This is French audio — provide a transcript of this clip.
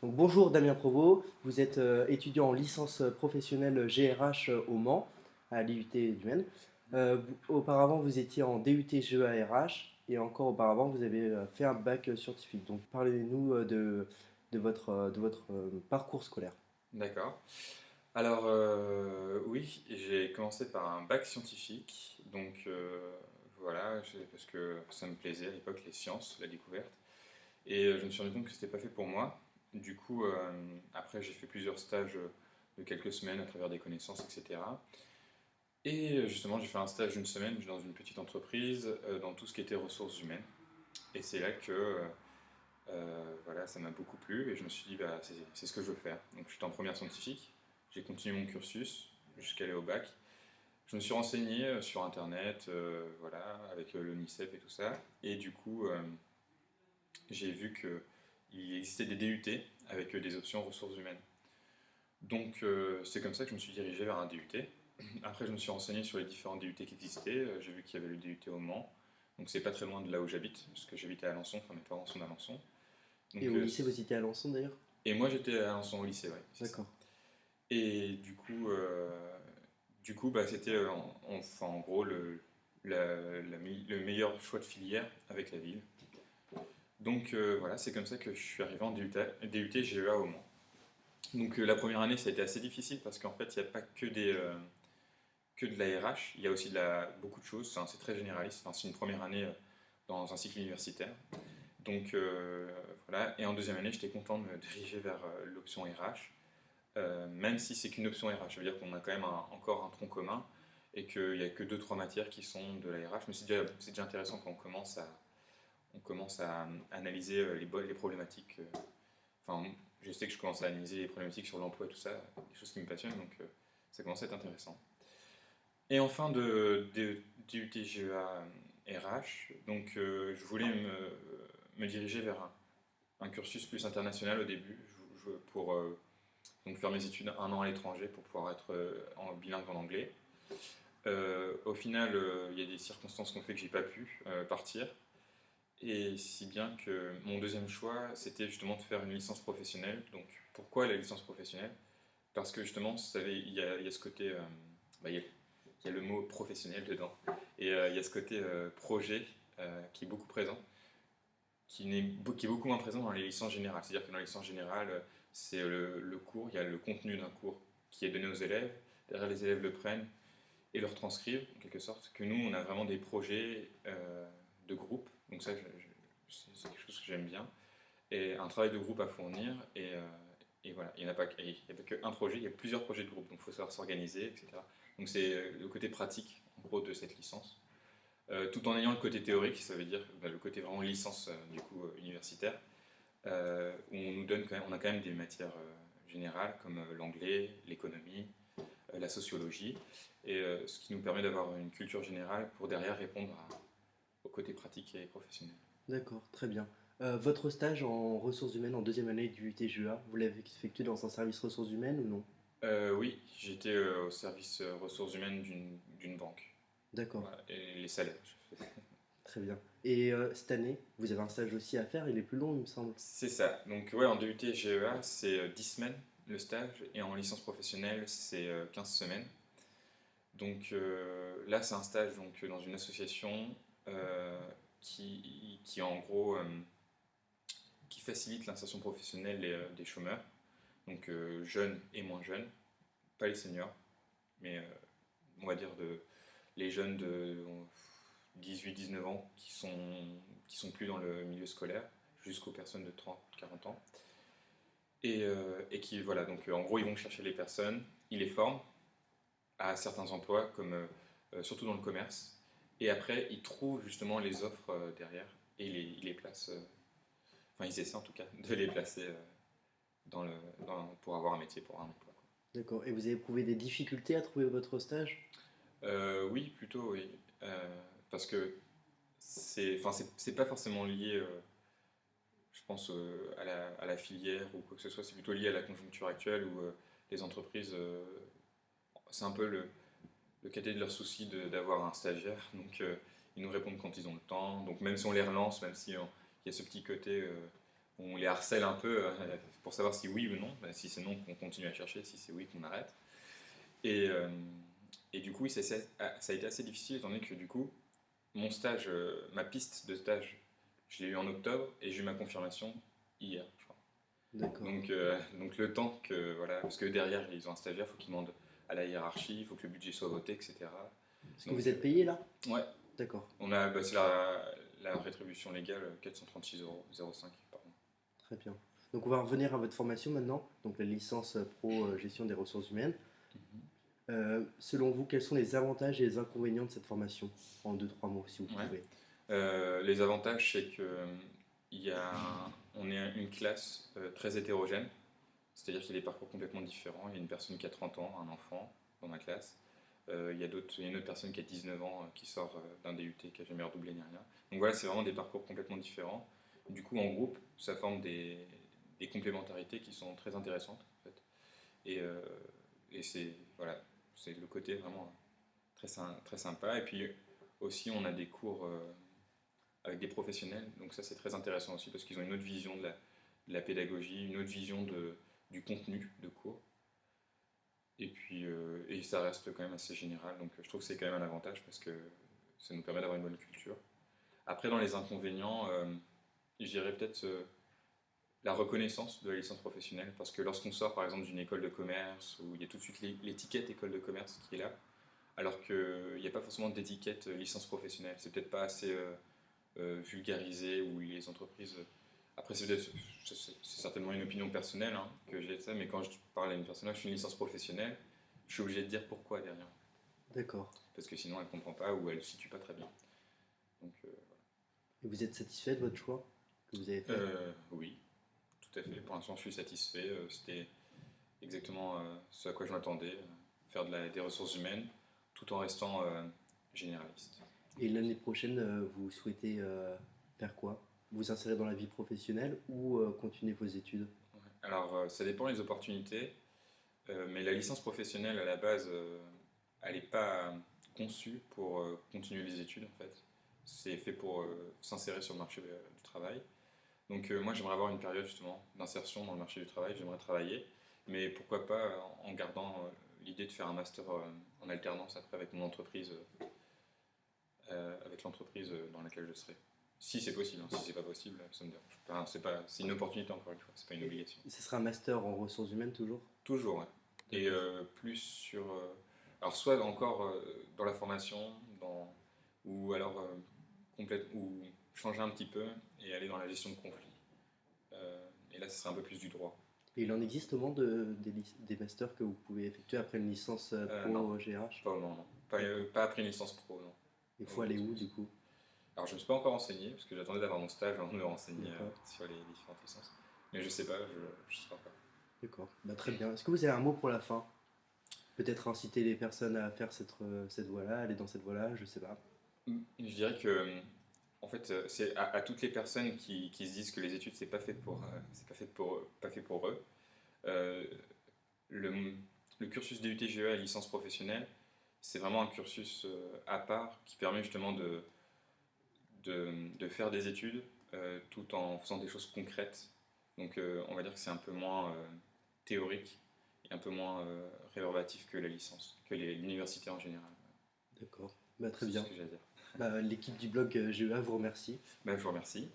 Donc, bonjour Damien Provost, vous êtes étudiant en licence professionnelle GRH au Mans, à l'IUT du Maine. Auparavant, vous étiez en DUT GEA RH et encore auparavant, vous avez fait un bac scientifique. Donc, parlez-nous de votre parcours scolaire. D'accord. Alors, oui, j'ai commencé par un bac scientifique, donc voilà, parce que ça me plaisait à l'époque, les sciences, la découverte, et je me suis rendu compte que c'était pas fait pour moi. Du coup, après, j'ai fait plusieurs stages de quelques semaines à travers des connaissances, etc. Et justement, j'ai fait un stage d'une semaine dans une petite entreprise dans tout ce qui était ressources humaines, et c'est là que voilà, ça m'a beaucoup plu et je me suis dit, bah, c'est ce que je veux faire. Donc j'étais en première scientifique, j'ai continué mon cursus jusqu'à aller au bac. Je me suis renseigné sur internet, voilà, avec l'ONICEP et tout ça. Et du coup, j'ai vu qu'il existait des DUT avec des options ressources humaines. Donc c'est comme ça que je me suis dirigé vers un DUT. Après, je me suis renseigné sur les différents DUT qui existaient. J'ai vu qu'il y avait le DUT au Mans. Donc c'est pas très loin de là où j'habite, parce que j'habitais à Alençon, enfin mes parents sont d'Alençon. Et Donc, au lycée, vous étiez à Alençon d'ailleurs? et moi j'étais à Alençon au lycée, ouais, c'est ça. D'accord. Et du coup bah, c'était enfin, en gros le meilleur choix de filière avec la ville. Donc voilà, c'est comme ça que je suis arrivé en DUT GEA au Mans. Donc la première année ça a été assez difficile parce qu'en fait il n'y a pas que de la RH, il y a aussi beaucoup de choses, enfin, c'est très généraliste, enfin, c'est une première année dans un cycle universitaire. Donc voilà, et en deuxième année j'étais content de me diriger vers l'option RH. Même si c'est qu'une option RH. Ça veut dire qu'on a quand même encore un tronc commun et qu'il n'y a que deux trois matières qui sont de la RH. Mais c'est déjà intéressant quand on commence à analyser les problématiques. Enfin, je sais que je commence à analyser les problématiques sur l'emploi et tout ça, des choses qui me passionnent, donc ça commence à être intéressant. Et enfin, du TGEA RH, donc je voulais me diriger vers un cursus plus international au début, pour donc faire mes études un an à l'étranger pour pouvoir être bilingue en anglais. Au final, il y a des circonstances qui ont fait que j'ai pas pu partir. Et si bien que mon deuxième choix, c'était justement de faire une licence professionnelle. Donc pourquoi la licence professionnelle? Parce que justement, vous savez, il y a ce côté, bah, il y a le mot professionnel dedans. Et il y a ce côté projet qui est beaucoup présent, qui est beaucoup moins présent dans les licences générales. C'est-à-dire que dans les licences générales, c'est le cours, il y a le contenu d'un cours qui est donné aux élèves. Derrière, les élèves le prennent et le retranscrivent, en quelque sorte. Que nous, on a vraiment des projets de groupe. Donc ça, c'est quelque chose que j'aime bien. Et un travail de groupe à fournir. Et voilà, il n'y a pas qu'un projet, il y a plusieurs projets de groupe. Donc il faut savoir s'organiser, etc. Donc c'est le côté pratique, en gros, de cette licence. Tout en ayant le côté théorique, ça veut dire bah, le côté vraiment licence du coup universitaire, où on nous donne quand même, on a quand même des matières générales comme l'anglais, l'économie, la sociologie, et ce qui nous permet d'avoir une culture générale pour derrière répondre au côté pratique et professionnel. D'accord, très bien. Votre stage en ressources humaines en deuxième année du UT-GEA, vous l'avez effectué dans un service ressources humaines ou non? Oui, j'étais au service ressources humaines d'une banque. D'accord, Voilà, et les salaires. très bien. Et cette année, vous avez un stage aussi à faire, il est plus long, il me semble. C'est ça. Donc ouais, en DUT GEA, c'est 10 semaines le stage, et en licence professionnelle, c'est 15 semaines. Donc là, c'est un stage donc, dans une association euh, qui en gros qui facilite l'insertion professionnelle des chômeurs, donc jeunes et moins jeunes, pas les seniors, mais on va dire les jeunes de 18-19 ans qui sont plus dans le milieu scolaire, jusqu'aux personnes de 30-40 ans. Et qui, voilà, donc en gros, ils vont chercher les personnes, ils les forment à certains emplois, comme surtout dans le commerce, et après, ils trouvent justement les offres derrière, et ils les placent, enfin, ils essaient en tout cas de les placer pour avoir un métier, pour un emploi. D'accord. Et vous avez éprouvé des difficultés à trouver votre stage? Oui, plutôt, oui. Parce que enfin, c'est pas forcément lié, je pense, à la filière ou quoi que ce soit, c'est plutôt lié à la conjoncture actuelle où les entreprises, c'est un peu le cadet de leur souci d'avoir un stagiaire. Donc ils nous répondent quand ils ont le temps. Donc même si on les relance, même si il y a ce petit côté, on les harcèle un peu pour savoir si oui ou non. Bah, si c'est non, qu'on continue à chercher. Si c'est oui, qu'on arrête. Et, euh, et du coup, oui, ça a été assez difficile étant donné que du coup, mon stage, ma piste de stage, je l'ai eu en octobre et j'ai eu ma confirmation hier, je crois. D'accord. Donc le temps que, voilà, parce que derrière, ils ont un stagiaire, il faut qu'ils demandent à la hiérarchie, il faut que le budget soit voté, etc. Est-ce que vous êtes payé là? Ouais, D'accord, c'est la rétribution légale, 436,05 € par mois. très bien. Donc on va revenir à votre formation maintenant, donc la licence pro gestion des ressources humaines. Selon vous, quels sont les avantages et les inconvénients de cette formation? En 2-3 mots, si vous Ouais. pouvez. Les avantages, c'est que on est une classe très hétérogène, c'est-à-dire qu'il y a des parcours complètement différents. Il y a une personne qui a 30 ans, un enfant dans ma classe. Il y a une autre personne qui a 19 ans qui sort d'un DUT, qui n'a jamais redoublé ni rien. Donc voilà, c'est vraiment des parcours complètement différents. Du coup, en groupe, ça forme des complémentarités qui sont très intéressantes. En fait. Et voilà, c'est le côté vraiment très sympa. Et puis aussi, on a des cours avec des professionnels. Donc ça, c'est très intéressant aussi parce qu'ils ont une autre vision de la pédagogie, une autre vision du contenu de cours. Et puis, ça reste quand même assez général. Donc je trouve que c'est quand même un avantage parce que ça nous permet d'avoir une bonne culture. Après, dans les inconvénients, je dirais peut-être la reconnaissance de la licence professionnelle. Parce que lorsqu'on sort par exemple d'une école de commerce, où il y a tout de suite l'étiquette école de commerce qui est là, alors qu'il n'y a pas forcément d'étiquette licence professionnelle. C'est peut-être pas assez vulgarisé, où les entreprises... Après, c'est certainement une opinion personnelle que j'ai de ça, mais quand je parle à une personne, je suis une licence professionnelle, je suis obligé de dire pourquoi derrière. D'accord. Parce que sinon, elle ne comprend pas ou elle ne le situe pas très bien. Donc, voilà. Et vous êtes satisfait de votre choix que vous avez fait? Oui, tout à fait. Pour l'instant, je suis satisfait. C'était exactement ce à quoi je m'attendais, faire des ressources humaines, tout en restant généraliste. Et l'année prochaine, vous souhaitez faire quoi? Vous insérer dans la vie professionnelle ou continuer vos études? Alors, ça dépend des opportunités, mais la licence professionnelle, à la base, elle n'est pas conçue pour continuer les études, en fait. C'est fait pour s'insérer sur le marché du travail. Donc, moi, j'aimerais avoir une période, justement, d'insertion dans le marché du travail. J'aimerais travailler, mais pourquoi pas en gardant l'idée de faire un master en alternance après avec mon entreprise, avec l'entreprise dans laquelle je serai. Si c'est possible, si c'est pas possible, ça me dérange. C'est une opportunité encore une fois, c'est pas une obligation. Ce sera un master en ressources humaines toujours? Toujours, ouais. Et plus sur... alors soit encore dans la formation, ou alors ou changer un petit peu et aller dans la gestion de conflits. Et là, ce serait un peu plus du droit. Et il en existe au moins des masters que vous pouvez effectuer après une licence pro non. GRH? Non. Pas après une licence pro, non. Il faut aller où du coup? Alors, je ne me suis pas encore renseigné, parce que j'attendais d'avoir mon stage avant de me renseigner sur les différentes licences. Mais je ne sais pas, je ne sais pas. D'accord, très bien. Est-ce que vous avez un mot pour la fin? Peut-être inciter les personnes à faire cette voie-là, aller dans cette voie-là, je ne sais pas. Je dirais que, en fait, c'est à toutes les personnes qui se disent que les études, c'est pas fait pour eux. Le cursus DUT GEA, licence professionnelle, c'est vraiment un cursus à part qui permet justement de faire des études tout en faisant des choses concrètes. Donc on va dire que c'est un peu moins théorique et un peu moins réverbatif que la licence, que l'université en général. D'accord, très bien. C'est ce que j'ai à dire. L'équipe du blog GEA vous remercie. Je vous remercie.